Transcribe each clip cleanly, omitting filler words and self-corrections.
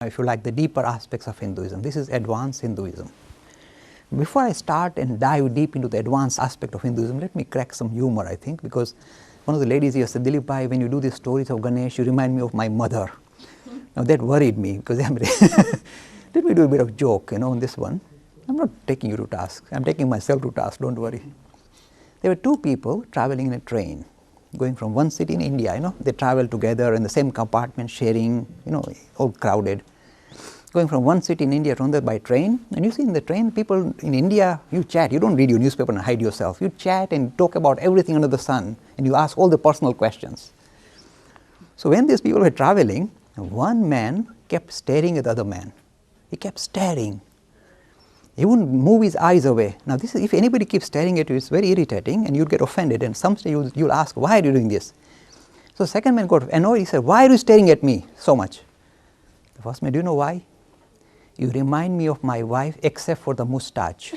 if you like, the deeper aspects of Hinduism. This is advanced Hinduism. Before I start and dive deep into the advanced aspect of Hinduism, let me crack some humor, I think, because one of the ladies here said, Dilip bhai, when you do these stories of Ganesh, you remind me of my mother. Now that worried me, because let me do a bit of joke, on this one. I'm not taking you to task. I'm taking myself to task, don't worry. There were two people traveling in a train, going from one city in India, they travel together in the same compartment, sharing, all crowded. Going from one city in India to another by train, and you see in the train, people in India, you chat, you don't read your newspaper and hide yourself. You chat and talk about everything under the sun, and you ask all the personal questions. So when these people were traveling, one man kept staring at the other man. He kept staring. He wouldn't move his eyes away. Now this is, if anybody keeps staring at you, it's very irritating, and you'll get offended, and some stage you'll ask, why are you doing this? So the second man got annoyed. He said, why are you staring at me so much? The first man, do you know why? You remind me of my wife except for the moustache.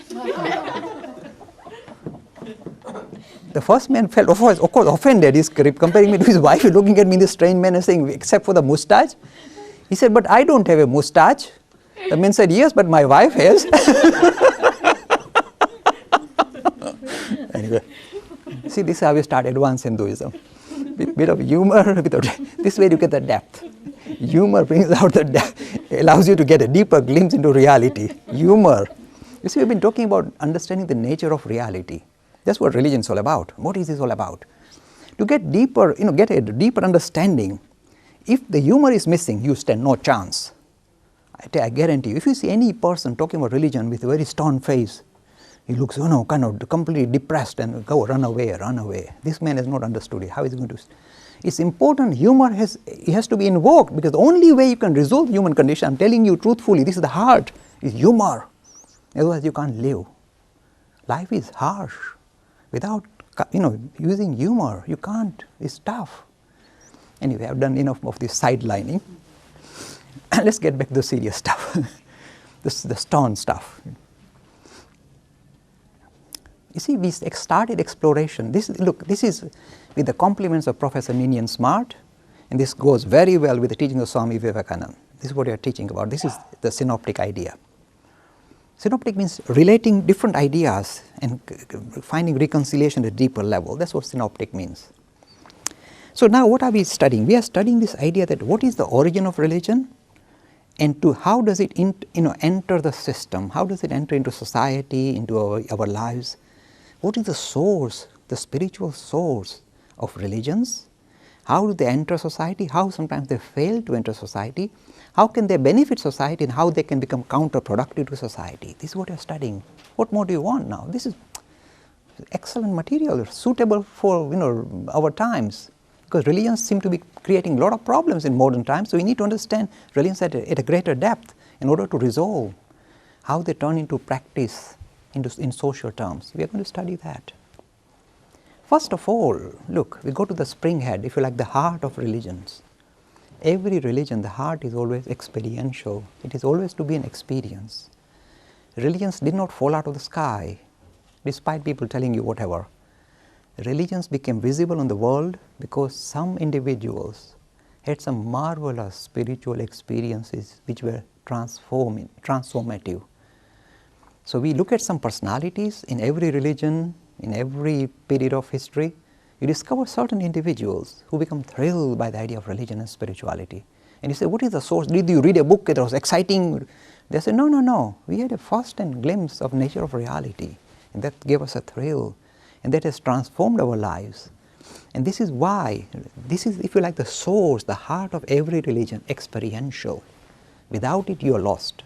The first man felt, of course, offended. He's comparing me to his wife, looking at me in this strange manner saying, except for the moustache. He said, but I don't have a moustache. The man said, yes, but my wife has. Anyway, see, this is how we start advanced Hinduism. Bit of humor, this way you get the depth. Humor brings out the depth, allows you to get a deeper glimpse into reality. Humor. You see, we've been talking about understanding the nature of reality. That's what religion is all about. What is this all about? To get deeper, get a deeper understanding. If the humor is missing, you stand no chance. I guarantee you, if you see any person talking about religion with a very stern face, he looks, kind of completely depressed and run away. This man has not understood it. How is he going to? It's important. Humor has to be invoked, because the only way you can resolve human condition, I'm telling you truthfully, this is the heart, is humor. Otherwise you can't live. Life is harsh. Without, using humor, you can't. It's tough. Anyway, I've done enough of this sidelining. Let's get back to the serious stuff, the stern stuff. You see, we started exploration. This is with the compliments of Professor Ninian Smart, and this goes very well with the teaching of Swami Vivekananda. This is what we are teaching about. This is the synoptic idea. Synoptic means relating different ideas and finding reconciliation at a deeper level. That's what synoptic means. So now what are we studying? We are studying this idea that what is the origin of religion, and how does it enter the system? How does it enter into society, into our lives? What is the source, the spiritual source of religions? How do they enter society? How sometimes they fail to enter society? How can they benefit society, and how they can become counterproductive to society? This is what you are studying. What more do you want now? This is excellent material, suitable for our times, because religions seem to be creating a lot of problems in modern times. So we need to understand religions at a greater depth in order to resolve how they turn into practice in social terms. We are going to study that. First of all, look, we go to the springhead, if you like, the heart of religions. Every religion, the heart is always experiential. It is always to be an experience. Religions did not fall out of the sky, despite people telling you whatever. Religions became visible in the world because some individuals had some marvelous spiritual experiences which were transformative. So we look at some personalities in every religion, in every period of history. You discover certain individuals who become thrilled by the idea of religion and spirituality. And you say, what is the source? Did you read a book that was exciting? They say, no. We had a first-hand glimpse of nature of reality, and that gave us a thrill, and that has transformed our lives. And this is why, this is, if you like, the source, the heart of every religion, experiential. Without it, you are lost.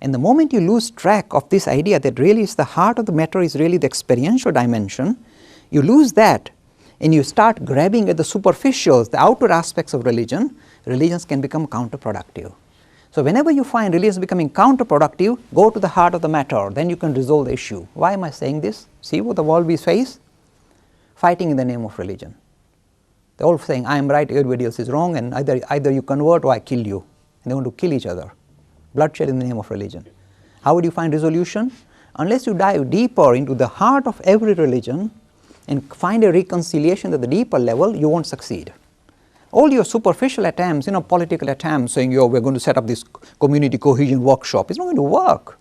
And the moment you lose track of this idea that really is the heart of the matter is really the experiential dimension, you lose that and you start grabbing at the superficials, the outer aspects of religion, religions can become counterproductive. So whenever you find religions becoming counterproductive, go to the heart of the matter, then you can resolve the issue. Why am I saying this? See what the world we face? Fighting in the name of religion. They're all saying, I am right, everybody else is wrong, and either you convert or I kill you. And they want to kill each other. Bloodshed in the name of religion. How would you find resolution? Unless you dive deeper into the heart of every religion and find a reconciliation at the deeper level, you won't succeed. All your superficial attempts, political attempts saying, we're going to set up this community cohesion workshop, it's not going to work.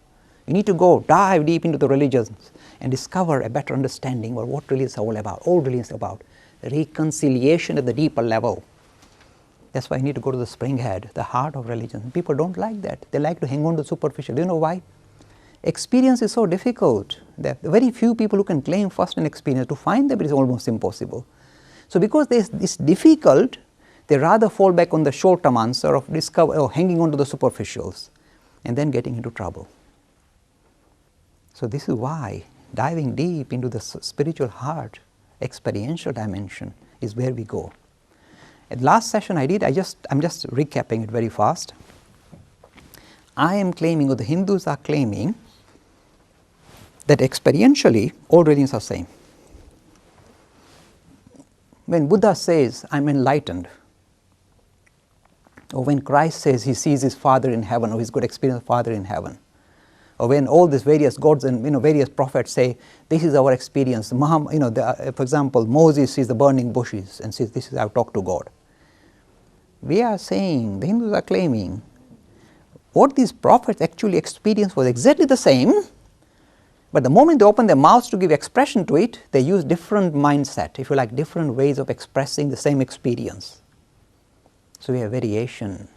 You need to go dive deep into the religions and discover a better understanding of what religion is all about. All religion is about reconciliation at the deeper level. That's why you need to go to the springhead, the heart of religion. People don't like that. They like to hang on to superficial. Do you know why? Experience is so difficult. There are very few people who can claim first-hand experience. To find them, it is almost impossible. So because it's difficult, they rather fall back on the short-term answer of hanging on to the superficials and then getting into trouble. So this is why diving deep into the spiritual heart, experiential dimension is where we go. At last session I'm just recapping it very fast. I am claiming, or the Hindus are claiming, that experientially all religions are same. When Buddha says, I'm enlightened, or when Christ says he sees his Father in heaven, or he's got experience of Father in heaven, or when all these various gods and various prophets say, this is our experience. For example, Moses sees the burning bushes and says, this is how I talk to God. We are saying, the Hindus are claiming, what these prophets actually experienced was exactly the same, but the moment they open their mouths to give expression to it, they use different mindset, if you like, different ways of expressing the same experience. So we have variation.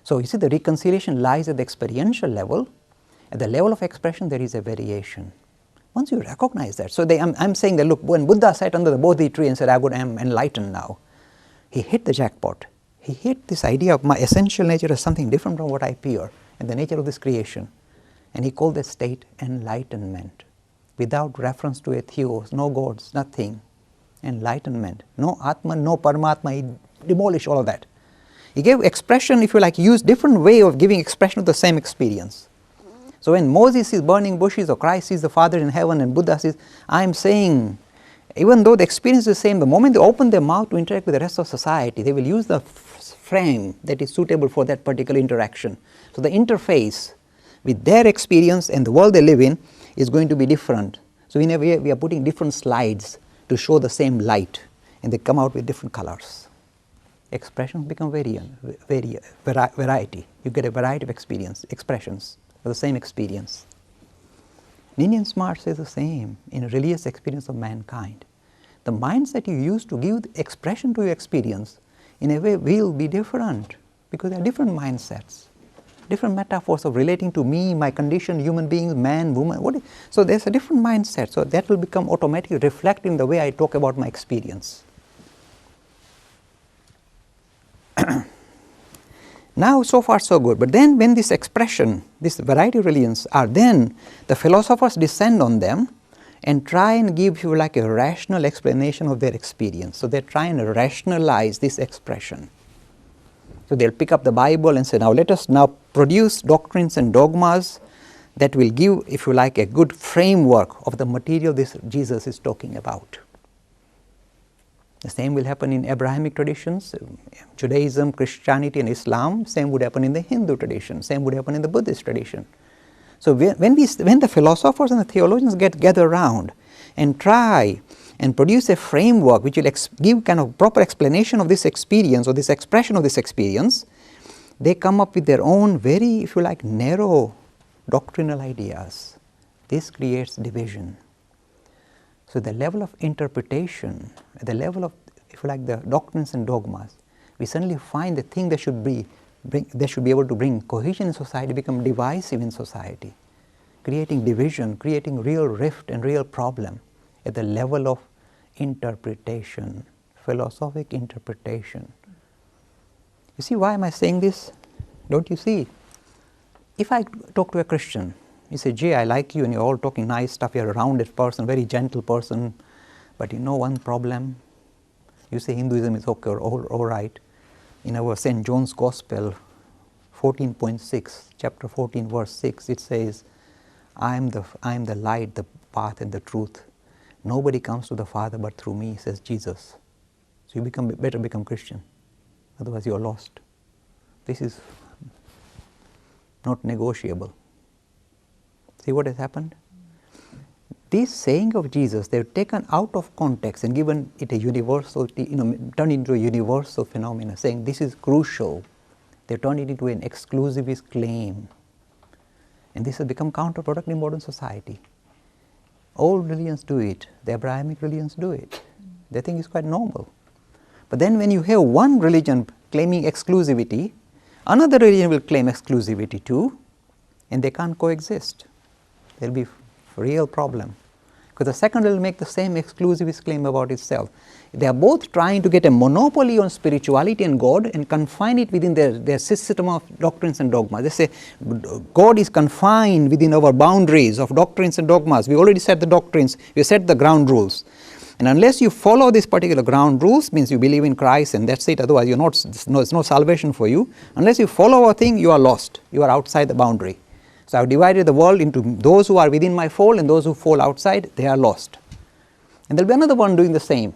So you see, the reconciliation lies at the experiential level. At the level of expression, there is a variation. Once you recognize that, so I'm saying that, look, when Buddha sat under the Bodhi tree and said, I am enlightened now, he hit the jackpot. He hit this idea of my essential nature as something different from what I appear and the nature of this creation. And he called that state enlightenment, without reference to a theos, no gods, nothing. Enlightenment. No Atman, no Paramatma. He demolished all of that. He gave expression, if you like, used different way of giving expression of the same experience. So when Moses sees burning bushes, or Christ sees the Father in heaven, and Buddha says, I'm saying, even though the experience is the same, the moment they open their mouth to interact with the rest of society, they will use the frame that is suitable for that particular interaction. So the interface with their experience and the world they live in is going to be different. So in a way, we are putting different slides to show the same light, and they come out with different colors. Expressions become variety. You get a variety of expressions of the same experience. Ninian Smart says the same in a religious experience of mankind. The mindset you use to give expression to your experience in a way will be different, because there are different mindsets, different metaphors of relating to me, my condition, human beings, man, woman. So there's a different mindset. So that will become automatically reflect in the way I talk about my experience. Now, so far so good. But then when this expression, this variety of religions are, then the philosophers descend on them and try and give you like a rational explanation of their experience. So they try and rationalize this expression. So they'll pick up the Bible and say, now let us now produce doctrines and dogmas that will give, if you like, a good framework of the material this Jesus is talking about. The same will happen in Abrahamic traditions, Judaism, Christianity and Islam. Same would happen in the Hindu tradition. Same would happen in the Buddhist tradition. So when the philosophers and the theologians gather around and try and produce a framework which will give kind of proper explanation of this experience or this expression of this experience, they come up with their own very, if you like, narrow doctrinal ideas. This creates division. So the level of interpretation, at the level of, if you like, the doctrines and dogmas, we suddenly find the thing that should be able to bring cohesion in society become divisive in society, creating division, creating real rift and real problem at the level of interpretation, philosophic interpretation. You see, why am I saying this? Don't you see? If I talk to a Christian, you say, Jay, I like you and you're all talking nice stuff, you're a rounded person, very gentle person, but you know one problem? You say Hinduism is okay, all right. In our St. John's Gospel, 14.6, chapter 14, verse 6, it says, I am the light, the path and the truth. Nobody comes to the Father but through me, says Jesus. So you better become Christian, otherwise you are lost. This is not negotiable. See what has happened? this saying of Jesus, they've taken out of context and given it a universal, turned into a universal phenomenon, saying this is crucial. They turned it into an exclusivist claim. And this has become counterproductive in modern society. All religions do it. The Abrahamic religions do it. They think it's quite normal. But then when you have one religion claiming exclusivity, another religion will claim exclusivity too, and they can't coexist. There will be a real problem. Because the second will make the same exclusivist claim about itself. They are both trying to get a monopoly on spirituality and God and confine it within their system of doctrines and dogmas. They say God is confined within our boundaries of doctrines and dogmas. We already set the doctrines, we set the ground rules. And unless you follow this particular ground rules, means you believe in Christ and that's it, otherwise there's no salvation for you. Unless you follow a thing, you are lost. You are outside the boundary. So I have divided the world into those who are within my fold and those who fall outside, they are lost. And there will be another one doing the same.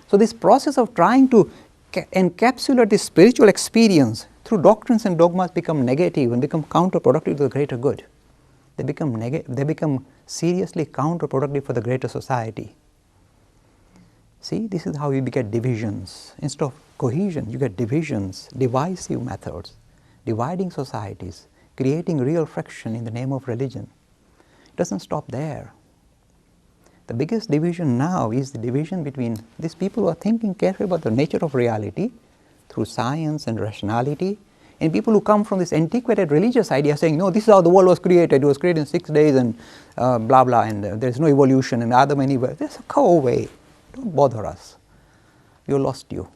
So this process of trying to encapsulate this spiritual experience through doctrines and dogmas become negative and become counterproductive to the greater good. They become seriously counterproductive for the greater society. See, this is how you get divisions. Instead of cohesion, you get divisions, divisive methods, dividing societies, creating real friction in the name of religion. It doesn't stop there. The biggest division now is the division between these people who are thinking carefully about the nature of reality through science and rationality, and people who come from this antiquated religious idea saying, no, this is how the world was created. It was created in 6 days and blah, blah, and there's no evolution and Adam and Eve. Just go away. Don't bother us. You lost you.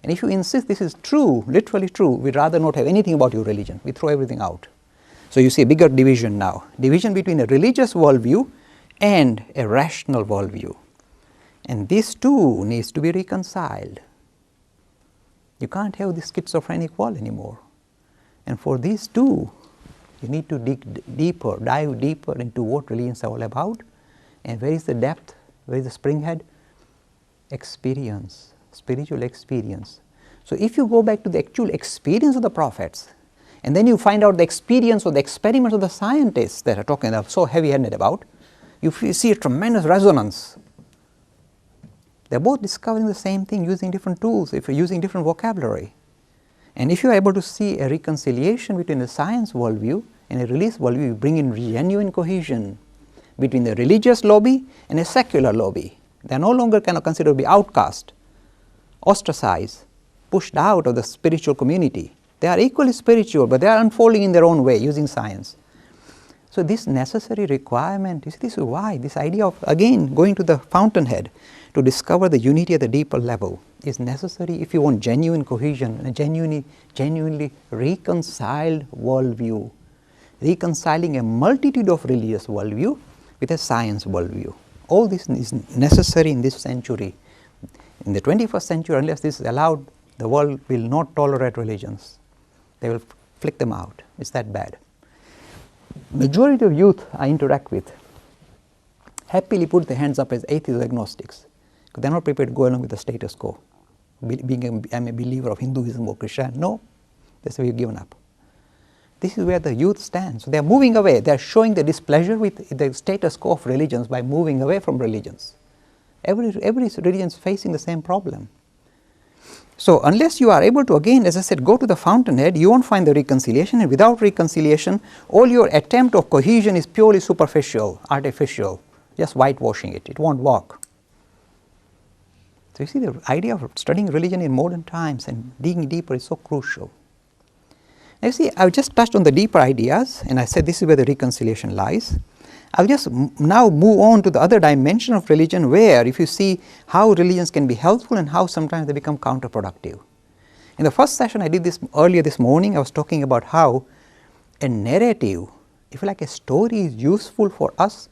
And if you insist this is true, literally true, we'd rather not have anything about your religion. We throw everything out. So you see a bigger division now. Division between a religious worldview and a rational worldview. And this too needs to be reconciled. You can't have this schizophrenic world anymore. And for these two, you need to dive deeper into what religions are all about. And where is the depth? Where is the springhead? Experience, spiritual experience. So if you go back to the actual experience of the prophets, and then you find out the experience or the experiments of the scientists that are talking so heavy-handed about, you see a tremendous resonance. They're both discovering the same thing using different tools, if you're using different vocabulary. And if you're able to see a reconciliation between a science worldview and a religious worldview, you bring in genuine cohesion between the religious lobby and a secular lobby. They are no longer considered to be outcast, ostracized, pushed out of the spiritual community. They are equally spiritual, but they are unfolding in their own way using science. So this necessary requirement, this is why this idea of, again, going to the fountainhead to discover the unity at the deeper level is necessary if you want genuine cohesion and a genuinely reconciled worldview, reconciling a multitude of religious worldview with a science worldview. All this is necessary in this century. In the 21st century, unless this is allowed, the world will not tolerate religions. They will flick them out. It's that bad. Majority of youth I interact with happily put their hands up as atheists or agnostics, because they're not prepared to go along with the status quo. I'm a believer of Hinduism or Christianity. No, they say we've given up. This is where the youth stands. So they are moving away. They are showing their displeasure with the status quo of religions by moving away from religions. Every religion is facing the same problem. So unless you are able to, again, as I said, go to the fountainhead, you won't find the reconciliation. And without reconciliation, all your attempt of cohesion is purely superficial, artificial, just whitewashing it. It won't work. So you see, the idea of studying religion in modern times and digging deeper is so crucial. Now you see, I've just touched on the deeper ideas, and I said this is where the reconciliation lies. I'll just now move on to the other dimension of religion, where if you see how religions can be helpful and how sometimes they become counterproductive. In the first session I did this earlier this morning, I was talking about how a narrative, if you like a story, is useful for us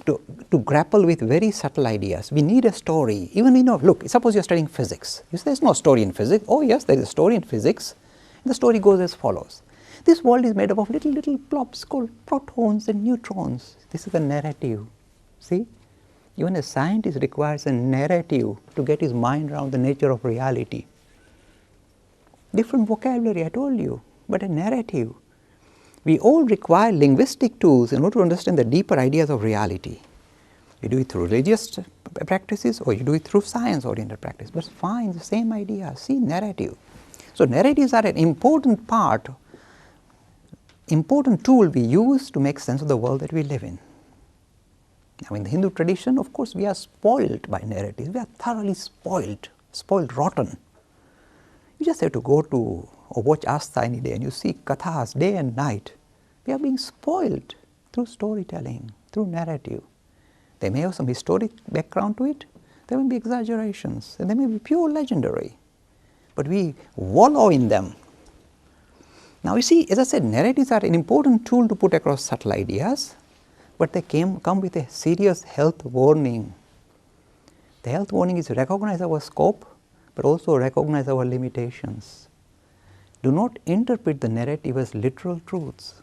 to grapple with very subtle ideas. We need a story. Even look, suppose you're studying physics. You say there's no story in physics. Oh yes, there is a story in physics. And the story goes as follows. This world is made up of little blobs called protons and neutrons. This is a narrative. See? Even a scientist requires a narrative to get his mind around the nature of reality. Different vocabulary, I told you, but a narrative. We all require linguistic tools in order to understand the deeper ideas of reality. You do it through religious practices or you do it through science-oriented practice, but fine, the same idea. See, narrative. So narratives are an important part, important tool we use to make sense of the world that we live in. Now in the Hindu tradition, of course, we are spoiled by narratives. We are thoroughly spoiled rotten. You just have to go to or watch Asta any day and you see kathas day and night. We are being spoiled through storytelling, through narrative. They may have some historic background to it, there may be exaggerations, and they may be pure legendary. But we wallow in them. Now you see, as I said, narratives are an important tool to put across subtle ideas, but they come with a serious health warning. The health warning is to recognize our scope, but also recognize our limitations. Do not interpret the narrative as literal truths.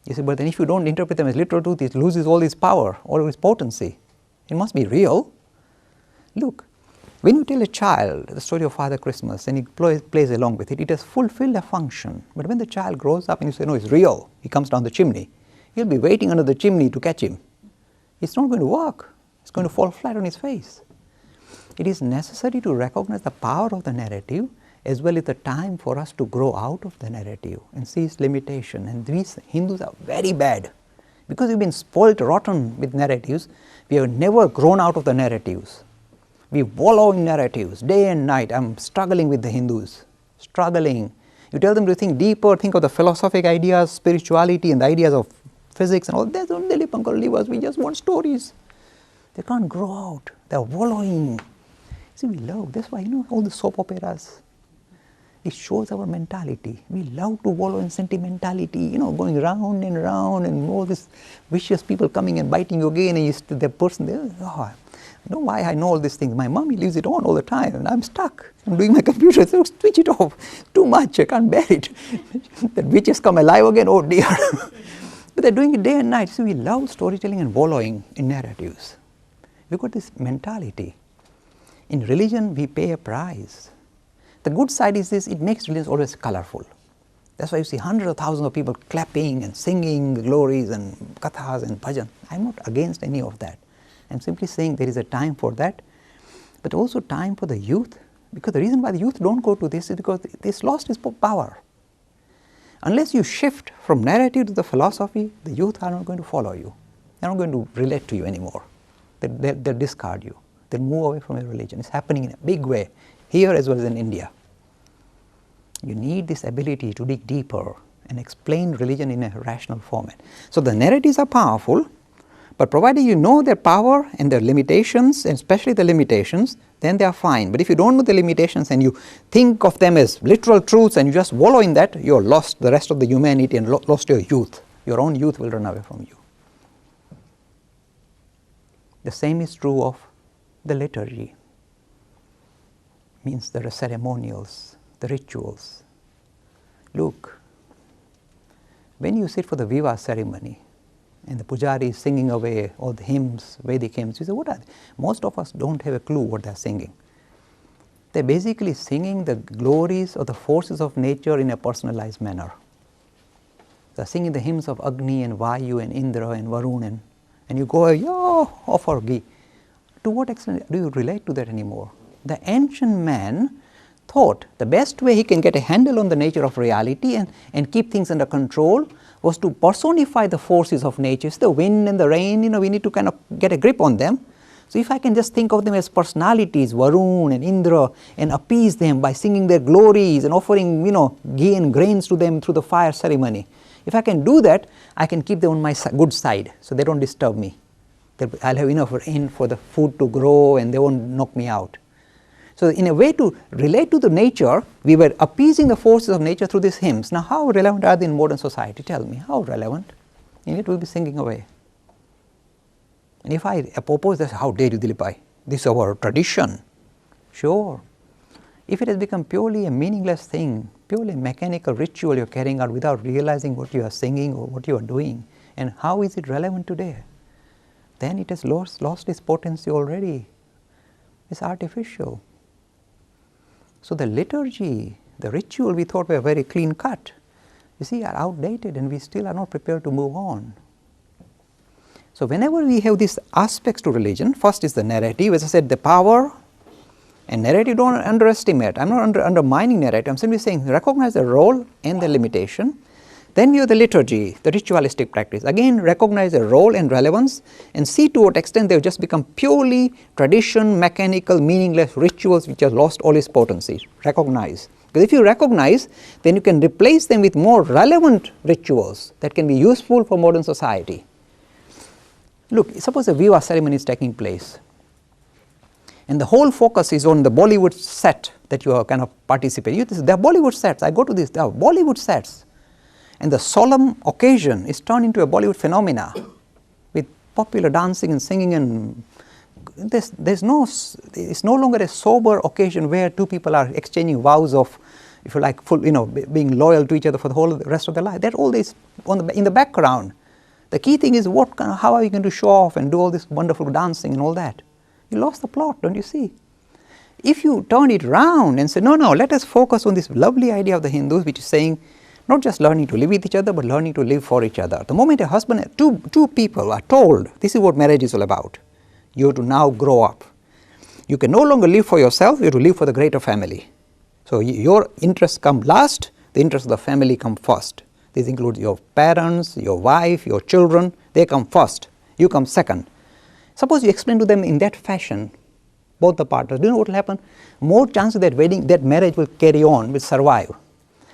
You say, but then if you don't interpret them as literal truth, it loses all its power, all its potency. It must be real. Look, when you tell a child the story of Father Christmas and he plays along with it, it has fulfilled a function. But when the child grows up and you say, no, it's real, he comes down the chimney, he'll be waiting under the chimney to catch him. It's not going to work. It's going to fall flat on his face. It is necessary to recognize the power of the narrative as well as the time for us to grow out of the narrative and see its limitation. And these Hindus are very bad. Because we've been spoiled rotten with narratives, we have never grown out of the narratives. We wallow in narratives day and night. I'm struggling with the Hindus, struggling. You tell them to think deeper, think of the philosophic ideas, spirituality and the ideas of physics and all. There's only Lipankar, leave us, we just want stories. They can't grow out, they're wallowing. See, we love, that's why, all the soap operas, it shows our mentality. We love to wallow in sentimentality, going round and all these vicious people coming and biting you again, and the person there, I know why I know all these things. My mommy leaves it on all the time and I'm stuck. I'm doing my computer, so switch it off. Too much, I can't bear it. The witches come alive again, oh dear. But they're doing it day and night. So we love storytelling and wallowing in narratives. We've got this mentality. In religion, we pay a price. The good side is this, it makes religion always colorful. That's why you see hundreds of thousands of people clapping and singing the glories and kathas and bhajan. I'm not against any of that. I'm simply saying there is a time for that, but also time for the youth, because the reason why the youth don't go to this is because it's lost its power. Unless you shift from narrative to the philosophy, the youth are not going to follow you. They're not going to relate to you anymore. They'll discard you. They'll move away from your religion. It's happening in a big way, here as well as in India. You need this ability to dig deeper and explain religion in a rational format. So the narratives are powerful, but provided you know their power and their limitations, and especially the limitations, then they are fine. But if you don't know the limitations and you think of them as literal truths and you just wallow in that, you're lost the rest of the humanity and lost your youth. Your own youth will run away from you. The same is true of the liturgy. Means there are ceremonials, the rituals. Look, when you sit for the Viva ceremony and the pujari is singing away all the hymns, Vedic hymns, you say, what are they? Most of us don't have a clue what they're singing. They're basically singing the glories or the forces of nature in a personalized manner. They're singing the hymns of Agni and Vayu and Indra and Varun, and you go, yo, offer ghee. To what extent do you relate to that anymore? The ancient man thought the best way he can get a handle on the nature of reality and keep things under control was to personify the forces of nature. It's the wind and the rain, we need to kind of get a grip on them. So if I can just think of them as personalities, Varun and Indra, and appease them by singing their glories and offering, ghee and grains to them through the fire ceremony. If I can do that, I can keep them on my good side, so they don't disturb me. I'll have enough rain for the food to grow and they won't knock me out. So in a way to relate to the nature, we were appeasing the forces of nature through these hymns. Now how relevant are they in modern society? Tell me, how relevant? And it will be singing away. And if I propose this, how dare you, Dilipai? This is our tradition. Sure. If it has become purely a meaningless thing, purely a mechanical ritual you're carrying out without realizing what you are singing or what you are doing, and how is it relevant today? Then it has lost its potency already. It's artificial. So the liturgy, the ritual we thought were very clean cut, you see, are outdated and we still are not prepared to move on. So whenever we have these aspects to religion, first is the narrative, as I said, the power, and narrative don't underestimate. I am not undermining narrative, I am simply saying recognize the role and the limitation. Then we have the liturgy, the ritualistic practice. Again, recognize the role and relevance and see to what extent they have just become purely tradition, mechanical, meaningless rituals which have lost all its potency. Recognize. Because if you recognize, then you can replace them with more relevant rituals that can be useful for modern society. Look, suppose a viva ceremony is taking place and the whole focus is on the Bollywood set that you are kind of participating. They are Bollywood sets. I go to this, they are Bollywood sets. And the solemn occasion is turned into a Bollywood phenomena with popular dancing and singing, and it's no longer a sober occasion where two people are exchanging vows of, if you like, being loyal to each other for the whole rest of their life. That all is in the background. The key thing is how are you going to show off and do all this wonderful dancing and all that? You lost the plot, don't you see? If you turn it round and say, no, let us focus on this lovely idea of the Hindus, which is saying, not just learning to live with each other, but learning to live for each other. The moment a husband, two people are told, this is what marriage is all about, you have to now grow up. You can no longer live for yourself, you have to live for the greater family. So your interests come last, the interests of the family come first. This includes your parents, your wife, your children, they come first, you come second. Suppose you explain to them in that fashion, both the partners, do you know what will happen? More chances that marriage will carry on, will survive.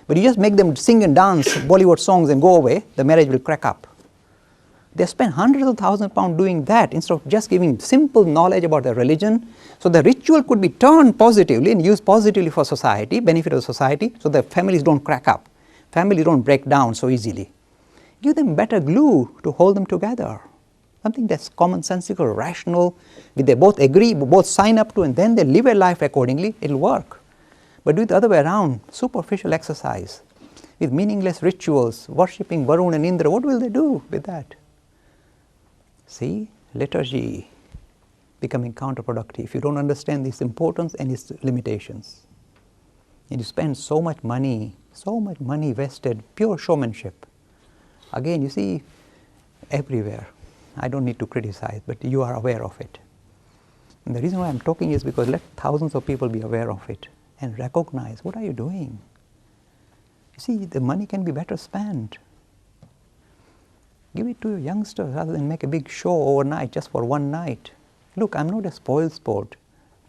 But you just make them sing and dance Bollywood songs and go away, the marriage will crack up. They spend hundreds of thousands of pounds doing that instead of just giving simple knowledge about their religion. So the ritual could be turned positively and used positively for society, benefit of society, so that families don't crack up, families don't break down so easily. Give them better glue to hold them together. Something that's commonsensical, rational, they both agree, both sign up to, and then they live a life accordingly, it will work. But do it the other way around, superficial exercise, with meaningless rituals, worshipping Varun and Indra, what will they do with that? See, liturgy becoming counterproductive if you don't understand its importance and its limitations. And you spend so much money vested, pure showmanship. Again, you see, everywhere. I don't need to criticize, but you are aware of it. And the reason why I'm talking is because let thousands of people be aware of it and recognize, what are you doing? You see, the money can be better spent. Give it to your youngsters rather than make a big show overnight just for one night. Look, I'm not a spoil sport.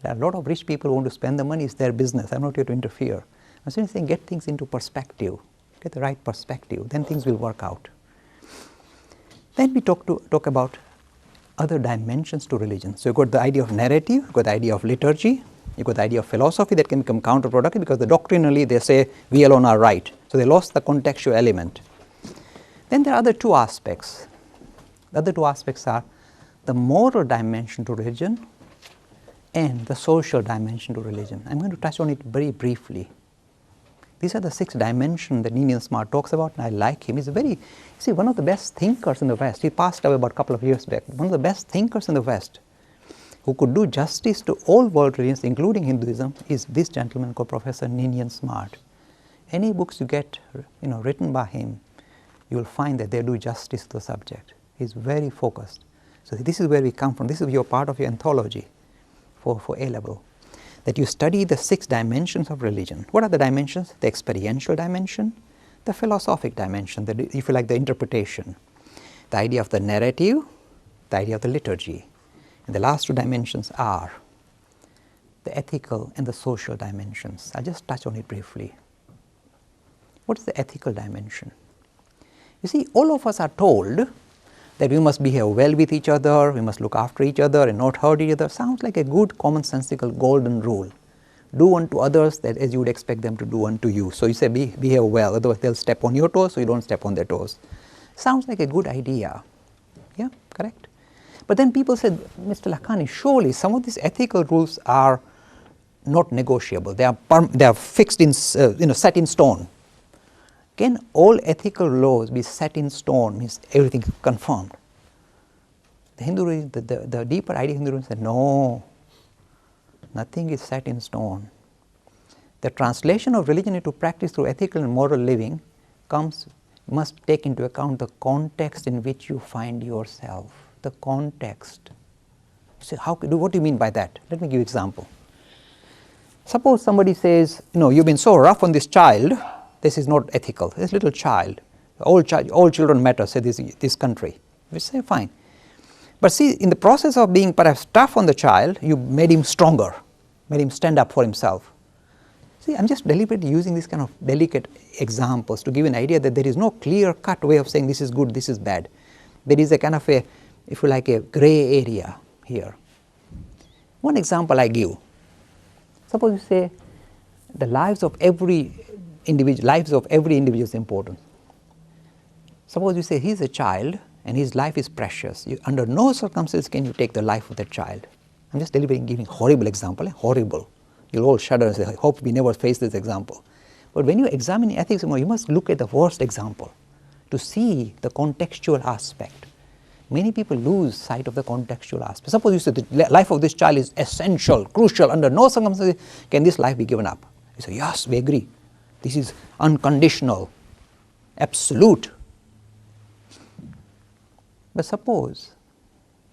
There are a lot of rich people who want to spend the money, it's their business. I'm not here to interfere. I'm simply saying get things into perspective, get the right perspective, then things will work out. Then we talk about other dimensions to religion. So you've got the idea of narrative, you've got the idea of liturgy, you've got the idea of philosophy that can become counterproductive because doctrinally they say we alone are right. So they lost the contextual element. Then there are other two aspects. The other two aspects are the moral dimension to religion and the social dimension to religion. I'm going to touch on it very briefly. These are the 6 dimensions that Ninian Smart talks about, and I like him. He's one of the best thinkers in the West. He passed away about a couple of years back. One of the best thinkers in the West who could do justice to all world religions, including Hinduism, is this gentleman called Professor Ninian Smart. Any books you get written by him, you will find that they do justice to the subject. He's very focused. So this is where we come from. This is part of your anthology for A-level. That you study the 6 dimensions of religion. What are the dimensions? The experiential dimension, the philosophic dimension, if you like, the interpretation, the idea of the narrative, the idea of the liturgy. And the last 2 dimensions are the ethical and the social dimensions. I'll just touch on it briefly. What is the ethical dimension? You see, all of us are told that we must behave well with each other, we must look after each other and not hurt each other. Sounds like a good commonsensical golden rule. Do unto others that as you would expect them to do unto you. So you say behave well, otherwise they'll step on your toes, so you don't step on their toes. Sounds like a good idea. Yeah, correct? But then people said, Mr. Lakhani, surely some of these ethical rules are not negotiable. They are fixed in, set in stone. Can all ethical laws be set in stone, means everything is confirmed? The deeper idea of Hinduism said, no, nothing is set in stone. The translation of religion into practice through ethical and moral living must take into account the context in which you find yourself. the context. You say, what do you mean by that? Let me give you an example. Suppose somebody says, you've been so rough on this child, this is not ethical. This little child, all children matter, say this country. We say, fine. But see, in the process of being perhaps tough on the child, you made him stronger, made him stand up for himself. See, I'm just deliberately using these kind of delicate examples to give an idea that there is no clear-cut way of saying this is good, this is bad. There is a kind of a, if you like, a gray area here. One example I give. Suppose you say the lives of every individual is important. Suppose you say he's a child and his life is precious. Under no circumstances can you take the life of that child. I'm just deliberately giving a horrible example, horrible. You'll all shudder and say, I hope we never face this example. But when you examine ethics, you must look at the worst example to see the contextual aspect. Many people lose sight of the contextual aspect. Suppose you say the life of this child is essential, crucial, under no circumstances can this life be given up. You say, yes, we agree. This is unconditional, absolute. But suppose,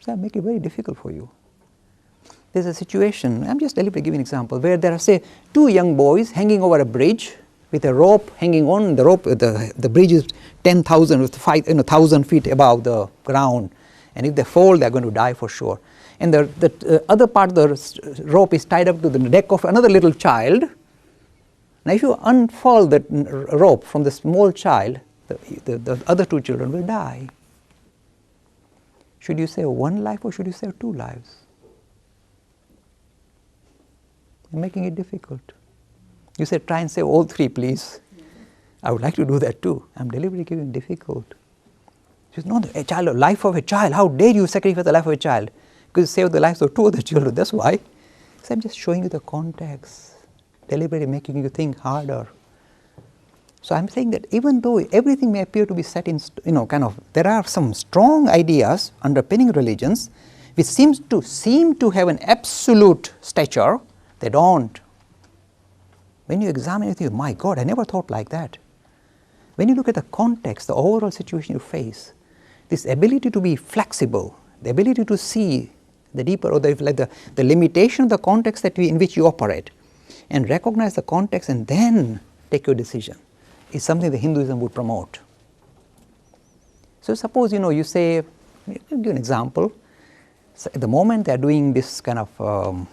I make it very difficult for you. There's a situation, I'm just deliberately giving an example, where there are, say, two young boys hanging over a bridge with a rope hanging on. The rope, the bridge is 1,000 feet above the ground. And if they fall, they're going to die for sure. And the other part of the rope is tied up to the neck of another little child. Now, if you unfurl the rope from the small child, the other two children will die. Should you save one life or should you save two lives? You're making it difficult. You said, try and save all three, please. I would like to do that too. I'm deliberately giving it difficult. She says, no, the life of a child. How dare you sacrifice the life of a child? Because you save the lives of two other children. That's why. So I'm just showing you the context, deliberately making you think harder. So I'm saying that even though everything may appear to be set in, there are some strong ideas underpinning religions which seem to have an absolute stature. They don't. When you examine it, you think, my God, I never thought like that. When you look at the context, the overall situation you face, this ability to be flexible, the ability to see the deeper, or the limitation of the context in which you operate, and recognize the context and then take your decision, is something that Hinduism would promote. So suppose, you say, I'll give an example. So at the moment they are doing this kind of,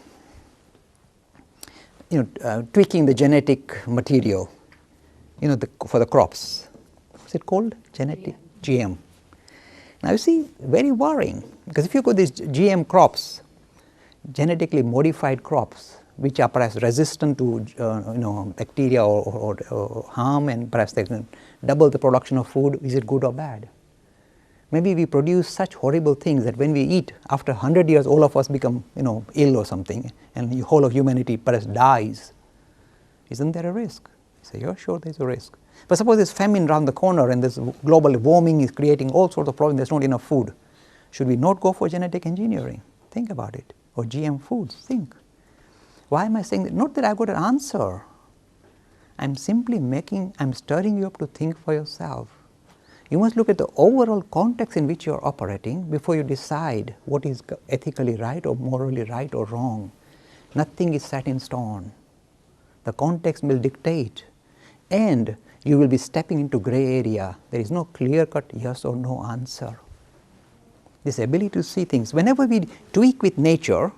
tweaking the genetic material, for the crops. What's it called? Genetic? GM. Now you see, very worrying, because if you go these GM crops, genetically modified crops, which are perhaps resistant to bacteria or harm, and perhaps they can double the production of food, is it good or bad? Maybe we produce such horrible things that when we eat, after 100 years, all of us become ill or something, and the whole of humanity perhaps dies. Isn't there a risk? You say, yeah, sure, there's a risk. But suppose there's famine around the corner and this global warming is creating all sorts of problems, there's not enough food. Should we not go for genetic engineering? Think about it. Or GM foods, think. Why am I saying that? Not that I've got an answer. I'm simply stirring you up to think for yourself. You must look at the overall context in which you are operating before you decide what is ethically right or morally right or wrong. Nothing is set in stone. The context will dictate, and you will be stepping into gray area. There is no clear-cut yes or no answer. This ability to see things, whenever we tweak with nature,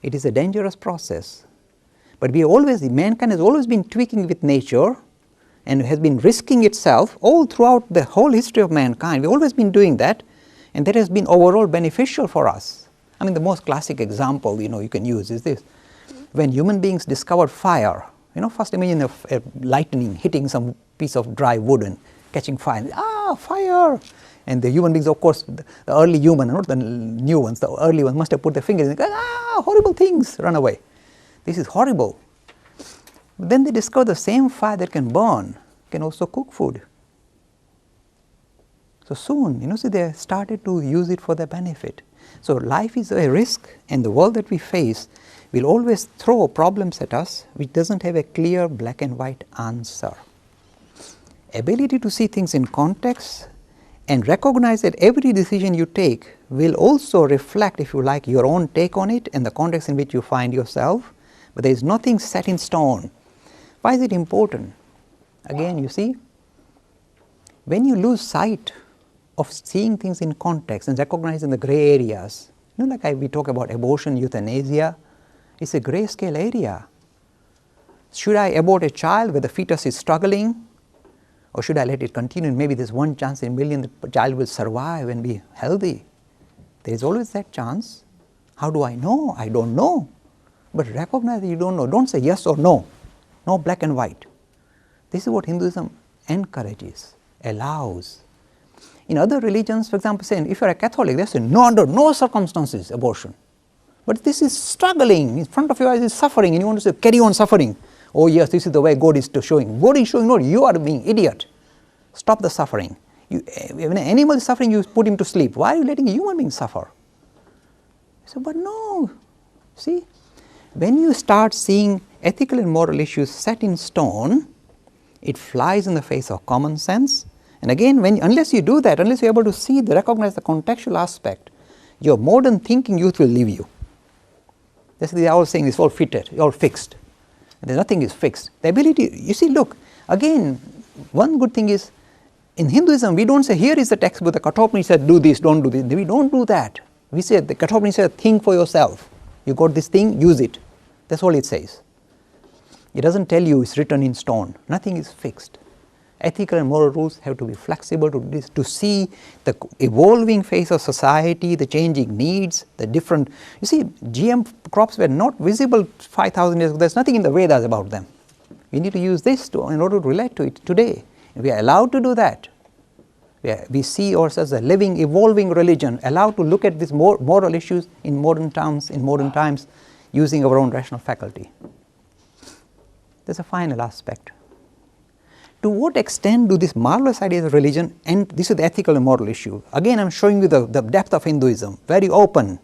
it is a dangerous process. But mankind has always been tweaking with nature and has been risking itself all throughout the whole history of mankind. We've always been doing that, and that has been overall beneficial for us. I mean, the most classic example you can use is this. When human beings discovered fire, first imagine a lightning hitting some piece of dry wood and catching fire. Fire! And the human beings, of course, the early human, not the new ones, the early ones must have put their fingers in, horrible things, run away. This is horrible. But then they discovered the same fire that can burn can also cook food. So soon, they started to use it for their benefit. So life is a risk, and the world that we face will always throw problems at us which doesn't have a clear black and white answer. Ability to see things in context and recognize that every decision you take will also reflect, if you like, your own take on it and the context in which you find yourself, but there is nothing set in stone. Why is it important? Again, you see, when you lose sight of seeing things in context and recognizing the gray areas, like we talk about abortion, euthanasia, it's a grayscale area. Should I abort a child where the fetus is struggling? Or should I let it continue? Maybe there's one chance in a million the child will survive and be healthy. There is always that chance. How do I know? I don't know. But recognize that you don't know. Don't say yes or no. No black and white. This is what Hinduism encourages, allows. In other religions, for example, saying if you are a Catholic, they say no, under no circumstances abortion. But this is struggling. In front of your eyes is suffering and you want to say carry on suffering. Oh yes, this is the way God is showing. God is showing, no, you are being idiot. Stop the suffering. When an animal is suffering, you put him to sleep. Why are you letting a human being suffer? So, but no. See, when you start seeing ethical and moral issues set in stone, it flies in the face of common sense. And again, unless you do that, unless you are able to see, recognize the contextual aspect, your modern thinking youth will leave you. They are all saying it's all fitted, all fixed. Nothing is fixed. The ability, you see, look, again, one good thing is, in Hinduism, we don't say, here is the textbook, the Kathopanishad said, do this, don't do this. We don't do that. We say, the Kathopanishad said, think for yourself. You got this thing, use it. That's all it says. It doesn't tell you it's written in stone. Nothing is fixed. Ethical and moral rules have to be flexible to see the evolving phase of society, the changing needs, the different. You see, GM crops were not visible 5,000 years ago. There's nothing in the Vedas about them. We need to use this in order to relate to it today. And we are allowed to do that. We see ourselves as a living, evolving religion, allowed to look at these moral issues in modern times, using our own rational faculty. There's a final aspect. To what extent do these marvelous ideas of religion, and this is the ethical and moral issue. Again, I'm showing you the depth of Hinduism, very open,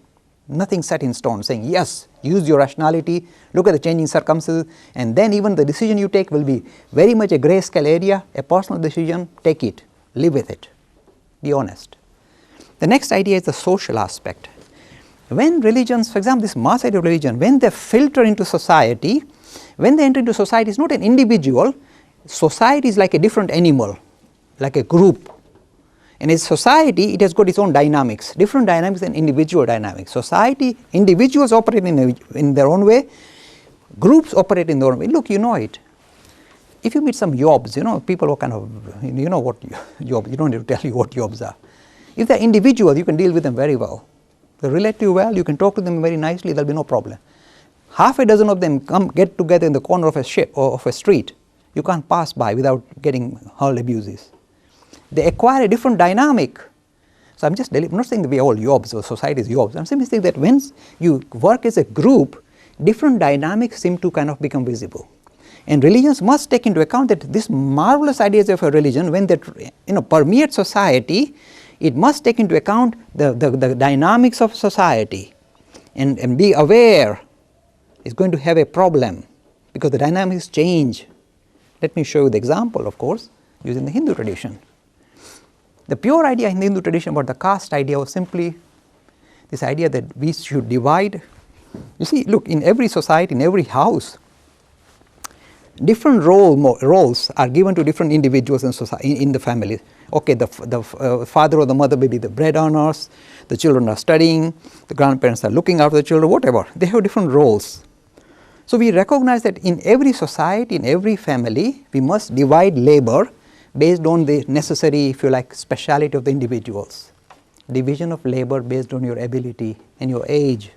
nothing set in stone, saying yes, use your rationality, look at the changing circumstances, and then even the decision you take will be very much a grayscale area, a personal decision, take it, live with it, be honest. The next idea is the social aspect. When religions, for example, this mass idea of religion, when they filter into society, when they enter into society, it's not an individual. Society is like a different animal, like a group. And in society, it has got its own dynamics, different dynamics than individual dynamics. Society, individuals operate in their own way, groups operate in their own way. Look, you know it. If you meet some yobs, people who kind of, you know what yobs, you don't need to tell you what yobs are. If they're individuals, you can deal with them very well. They relate to you well, you can talk to them very nicely, there'll be no problem. Half a dozen of them get together in the corner of a street. You can't pass by without getting hurled abuses. They acquire a different dynamic. So I'm not saying that we are all yobs or society is yobs. I'm simply saying that when you work as a group, different dynamics seem to kind of become visible. And religions must take into account that these marvelous ideas of a religion, when they permeate society, it must take into account the dynamics of society and be aware it's going to have a problem because the dynamics change. Let me show you the example, of course, using the Hindu tradition. The pure idea in the Hindu tradition about the caste idea was simply this idea that we should divide. You see, look, in every society, in every house, different roles are given to different individuals in society, in the family. Okay, the father or the mother may be the bread earners, the children are studying, the grandparents are looking after the children, whatever. They have different roles. So we recognize that in every society, in every family, we must divide labor based on the necessary, if you like, speciality of the individuals. Division of labor based on your ability and your age.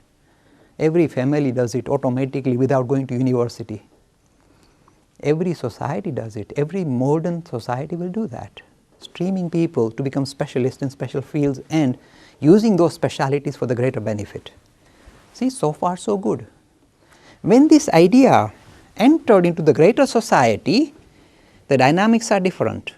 Every family does it automatically without going to university. Every society does it. Every modern society will do that. Streaming people to become specialists in special fields and using those specialities for the greater benefit. See, so far so good. When this idea entered into the greater society, the dynamics are different.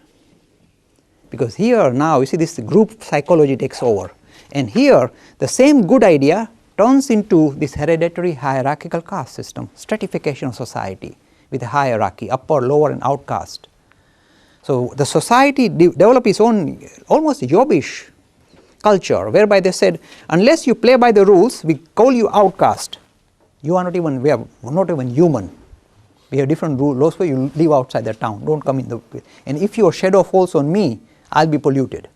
Because here now, you see, this group psychology takes over. And here, the same good idea turns into this hereditary hierarchical caste system, stratification of society with a hierarchy, upper, lower and outcast. So the society developed its own almost Jobbish culture, whereby they said, unless you play by the rules, we call you outcast. You are not even, we are not even human. We have different laws for you, live outside the town, don't come in the, and if your shadow falls on me, I'll be polluted.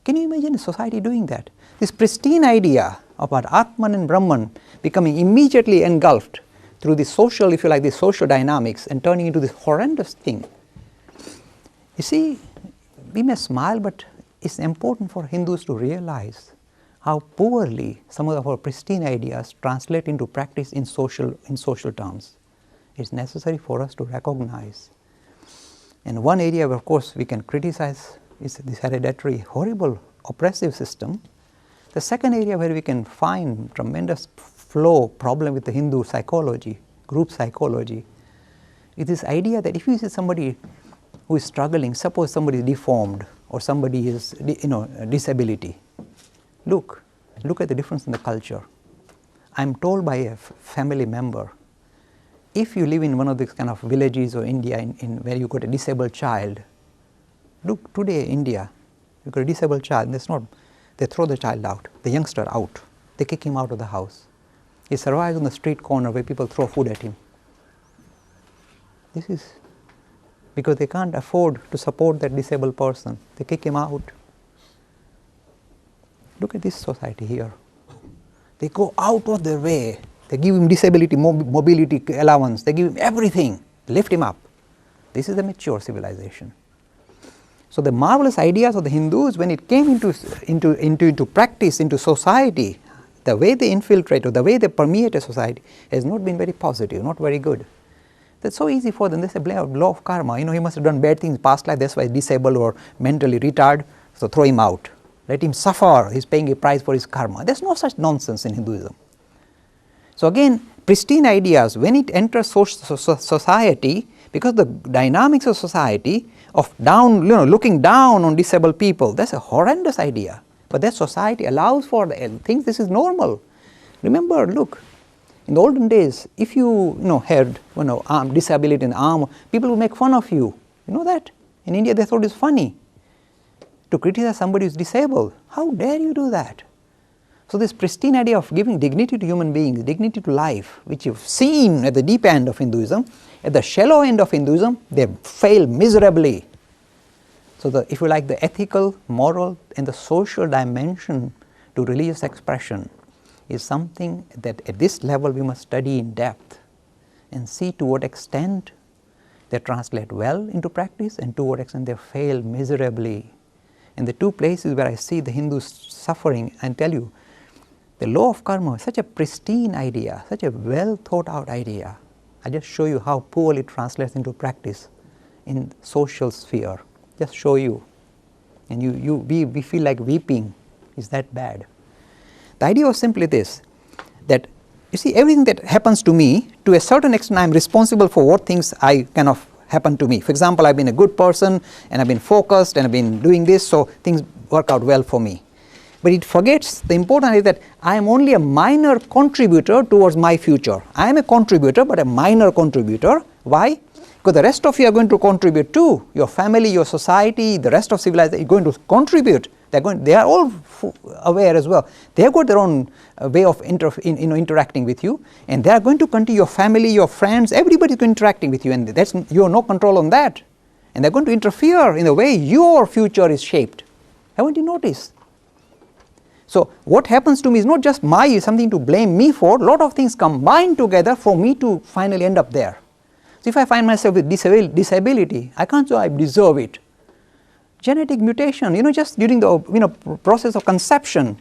Can you imagine a society doing that? This pristine idea about Atman and Brahman becoming immediately engulfed through the social, if you like, the social dynamics and turning into this horrendous thing. You see, we may smile, but it's important for Hindus to realize how poorly some of our pristine ideas translate into practice in social terms. It's necessary for us to recognize. And one area where, of course, we can criticize is this hereditary, horrible, oppressive system. The second area where we can find tremendous problem with the Hindu psychology, group psychology, is this idea that if you see somebody who is struggling, suppose somebody is deformed or somebody is, disability, look at the difference in the culture. I'm told by a family member, if you live in one of these kind of villages or India in where you got a disabled child, look today India, you got a disabled child, they throw the child out, the youngster out, they kick him out of the house. He survives on the street corner where people throw food at him. This is because they can't afford to support that disabled person, they kick him out. Look at this society here. They go out of their way. They give him disability, mobility allowance. They give him everything, lift him up. This is a mature civilization. So the marvelous ideas of the Hindus, when it came into practice, into society, the way they infiltrate or the way they permeate a society has not been very positive, not very good. That's so easy for them. They say, law of karma. He must have done bad things in past life. That's why he's disabled or mentally retarded. So throw him out. Let him suffer. He's paying a price for his karma. There's no such nonsense in Hinduism. So again, pristine ideas, when it enters society, because the dynamics of society of looking down on disabled people, that's a horrendous idea. But that society allows for thinks this is normal. Remember, look, in the olden days, if you had disability in the arm, people would make fun of you. You know that? In India, they thought it's funny to criticize somebody who's disabled. How dare you do that? So this pristine idea of giving dignity to human beings, dignity to life, which you've seen at the deep end of Hinduism, at the shallow end of Hinduism, they fail miserably. So if you like, the ethical, moral, and the social dimension to religious expression is something that at this level we must study in depth and see to what extent they translate well into practice and to what extent they fail miserably. And the two places where I see the Hindus suffering, and tell you, the law of karma is such a pristine idea, such a well thought out idea. I just show you how poorly it translates into practice in social sphere. Just show you. And we feel like weeping. Is that bad? The idea was simply this, that you see, everything that happens to me, to a certain extent I am responsible for what things happen to me. For example, I've been a good person and I've been focused and I've been doing this, so things work out well for me. But it forgets the important is that I am only a minor contributor towards my future. I am a contributor, but a minor contributor. Why? Because the rest of you are going to contribute too. Your family, your society, the rest of civilization is going to contribute. They are all aware as well. They have got their own way of interacting with you, and they are going to continue. Your family, your friends, everybody is interacting with you, and you have no control on that. And they are going to interfere in the way your future is shaped. Haven't you noticed? So what happens to me is not just something to blame me for. A lot of things combine together for me to finally end up there. So if I find myself with disability, I can't say I deserve it. Genetic mutation, just during the process of conception,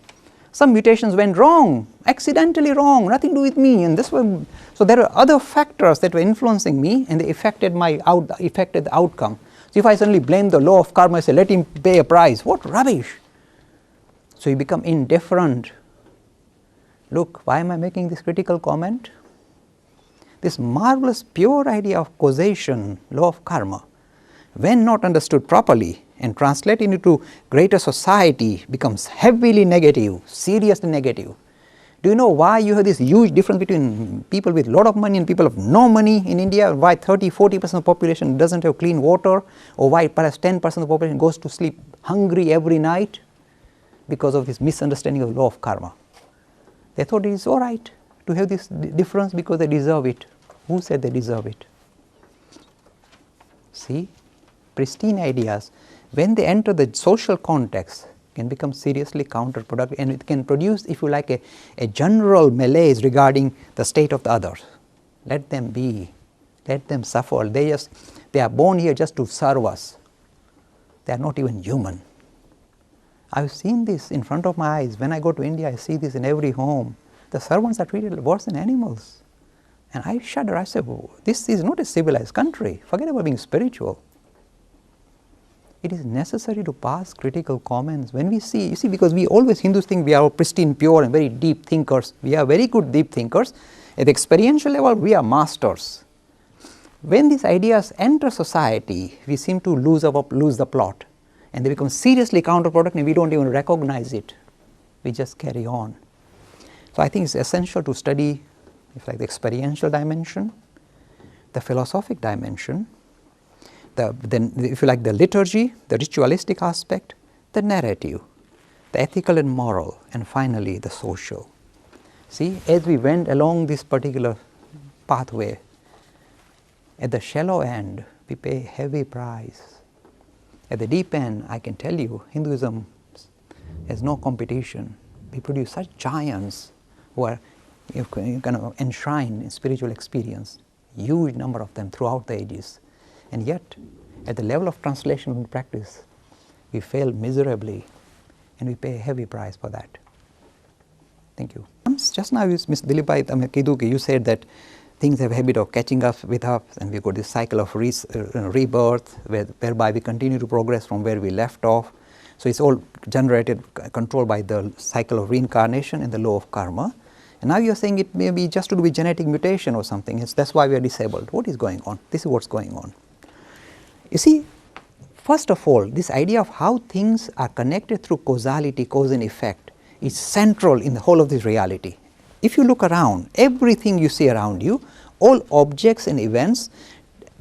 some mutations went wrong, accidentally wrong, nothing to do with me, and so there are other factors that were influencing me, and they affected the outcome. So if I suddenly blame the law of karma, I say, let him pay a price. What rubbish! So you become indifferent. Look, why am I making this critical comment? This marvelous pure idea of causation, law of karma, when not understood properly and translated into greater society, becomes heavily negative, seriously negative. Do you know why you have this huge difference between people with a lot of money and people of no money in India? Why 30-40% of the population doesn't have clean water, or why perhaps 10% of the population goes to sleep hungry every night? Because of this misunderstanding of the law of karma. They thought it is all right to have this difference because they deserve it. Who said they deserve it? See, pristine ideas, when they enter the social context, can become seriously counterproductive, and it can produce, if you like, a general malaise regarding the state of the others. Let them be, let them suffer. They are born here just to serve us. They are not even human. I've seen this in front of my eyes. When I go to India, I see this in every home. The servants are treated worse than animals. And I shudder. I say, oh, this is not a civilized country. Forget about being spiritual. It is necessary to pass critical comments. When we see, you see, because we always, Hindus think we are pristine, pure and very deep thinkers. We are very good deep thinkers. At the experiential level, we are masters. When these ideas enter society, we seem to lose the plot. And they become seriously counterproductive and we don't even recognize it. We just carry on. So I think it's essential to study, if like, the experiential dimension, the philosophic dimension, if you like, the liturgy, the ritualistic aspect, the narrative, the ethical and moral, and finally the social. See, as we went along this particular pathway, at the shallow end, we pay a heavy price. At the deep end, I can tell you, Hinduism has no competition. We produce such giants who are kind of enshrined in spiritual experience, huge number of them throughout the ages. And yet, at the level of translation and practice, we fail miserably, and we pay a heavy price for that. Thank you. Just now, Ms. Dilipai Kiduki, you said that things have a habit of catching up with us, and we've got this cycle of rebirth, whereby we continue to progress from where we left off. So it's all generated, controlled by the cycle of reincarnation and the law of karma. And now you're saying it may be just to do with genetic mutation or something. That's why we are disabled. What is going on? This is what's going on. You see, first of all, this idea of how things are connected through causality, cause and effect, is central in the whole of this reality. If you look around, everything you see around you, all objects and events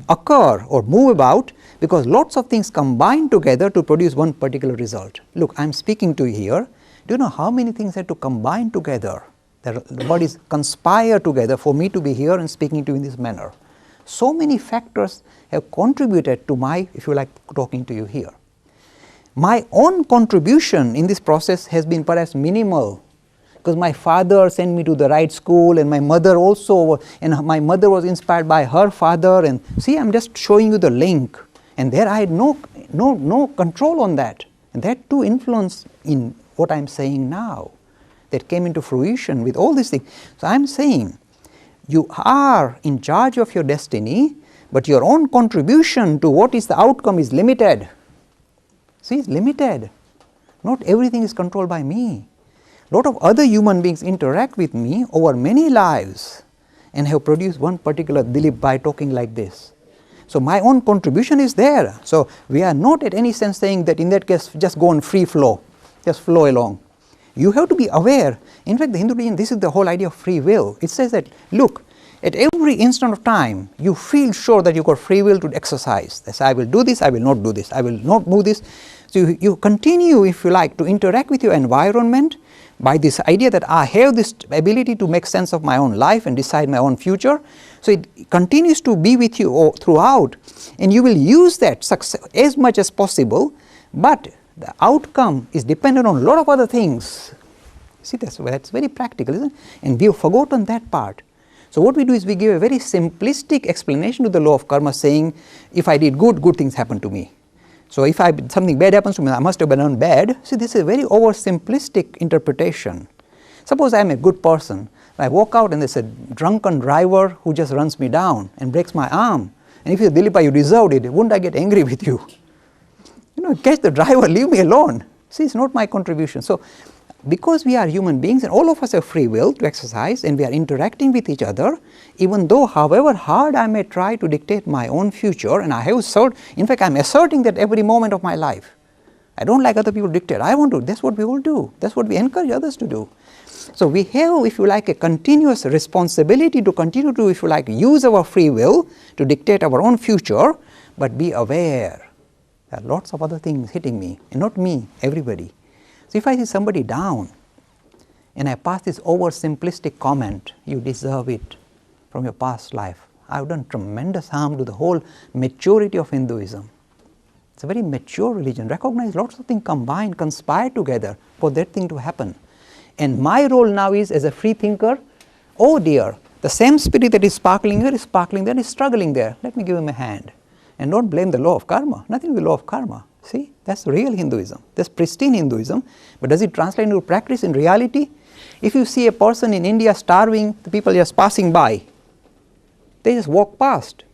occur or move about because lots of things combine together to produce one particular result. Look, I'm speaking to you here. Do you know how many things had to combine together? The bodies conspire together for me to be here and speaking to you in this manner. So many factors have contributed to my, if you like, talking to you here. My own contribution in this process has been perhaps minimal, because my father sent me to the right school, and my mother also, and my mother was inspired by her father, and see, I'm just showing you the link, and there I had no control on that, and that too influenced in what I'm saying now, that came into fruition with all these things. So I'm saying, you are in charge of your destiny, but your own contribution to what is the outcome is limited. See, it's limited. Not everything is controlled by me. A lot of other human beings interact with me over many lives and have produced one particular Dilip by talking like this. So my own contribution is there. So we are not at any sense saying that in that case just go on free flow, just flow along. You have to be aware. In fact, the Hindu religion, this is the whole idea of free will. It says that, look, at every instant of time, you feel sure that you've got free will to exercise. They say, I will do this, I will not do this, I will not move this. So you continue, if you like, to interact with your environment by this idea that I have this ability to make sense of my own life and decide my own future. So it continues to be with you throughout, and you will use that success as much as possible, but the outcome is dependent on a lot of other things. See, that's very practical, isn't it? And we have forgotten that part. So what we do is we give a very simplistic explanation to the law of karma, saying, if I did good, good things happen to me. So if something bad happens to me, I must have done bad. See, this is a very oversimplistic interpretation. Suppose I am a good person. I walk out and there's a drunken driver who just runs me down and breaks my arm. And if you say, Dilipa, you deserved it, wouldn't I get angry with you? You know, catch the driver, leave me alone. See, it's not my contribution. So because we are human beings and all of us have free will to exercise and we are interacting with each other, even though however hard I may try to dictate my own future, and I have in fact I am asserting that every moment of my life, I don't like other people dictate. I want to. That's what we all do. That's what we encourage others to do. So we have, if you like, a continuous responsibility to continue to, if you like, use our free will to dictate our own future, but be aware there are lots of other things hitting me, and not me, everybody. So if I see somebody down and I pass this oversimplistic comment, you deserve it from your past life. I have done tremendous harm to the whole maturity of Hinduism. It's a very mature religion. Recognize lots of things combine, conspire together for that thing to happen. And my role now is, as a free thinker, oh dear, the same spirit that is sparkling here is sparkling there, is struggling there. Let me give him a hand. And don't blame the law of karma. Nothing with the law of karma. See, that's real Hinduism. That's pristine Hinduism. But does it translate into practice in reality? If you see a person in India starving, the people just passing by, they just walk past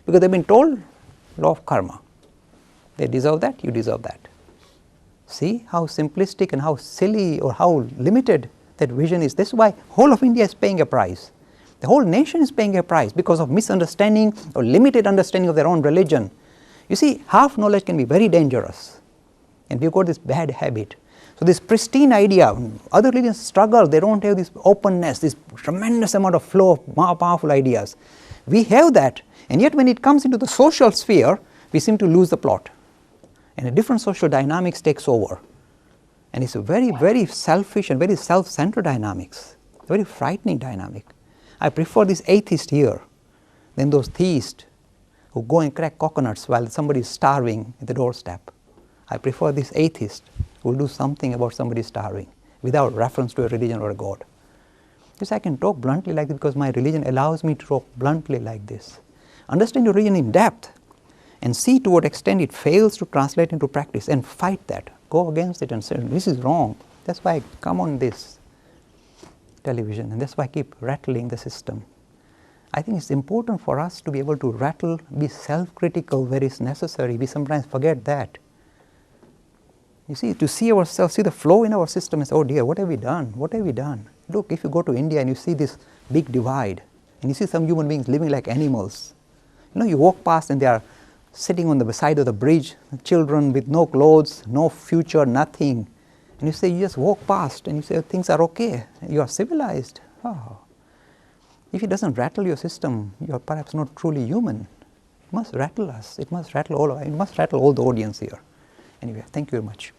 because they've been told law of karma. They deserve that, you deserve that. See how simplistic and how silly or how limited that vision is. That's why whole of India is paying a price. The whole nation is paying a price because of misunderstanding or limited understanding of their own religion. You see, half knowledge can be very dangerous, and we've got this bad habit. So this pristine idea, other religions struggle, they don't have this openness, this tremendous amount of flow of powerful ideas. We have that, and yet when it comes into the social sphere, we seem to lose the plot. And a different social dynamics takes over. And it's a very, very selfish and very self-centered dynamics, very frightening dynamic. I prefer this atheist here than those theists who go and crack coconuts while somebody is starving at the doorstep. I prefer this atheist who will do something about somebody starving without reference to a religion or a God. Yes, I can talk bluntly like this because my religion allows me to talk bluntly like this. Understand your religion in depth and see to what extent it fails to translate into practice, and fight that. Go against it and say, this is wrong. That's why I come on this television, and that's why I keep rattling the system. I think it's important for us to be able to rattle, be self-critical where it's necessary. We sometimes forget that. You see, to see ourselves, see the flow in our system and say, oh dear, what have we done? What have we done? Look, if you go to India and you see this big divide, and you see some human beings living like animals, you know, you walk past and they are sitting on the side of the bridge, children with no clothes, no future, nothing. And you say, you just walk past and you say, things are okay, you are civilized. Oh. If it doesn't rattle your system, you are perhaps not truly human. It must rattle us, it must rattle all the audience here. Anyway, thank you very much.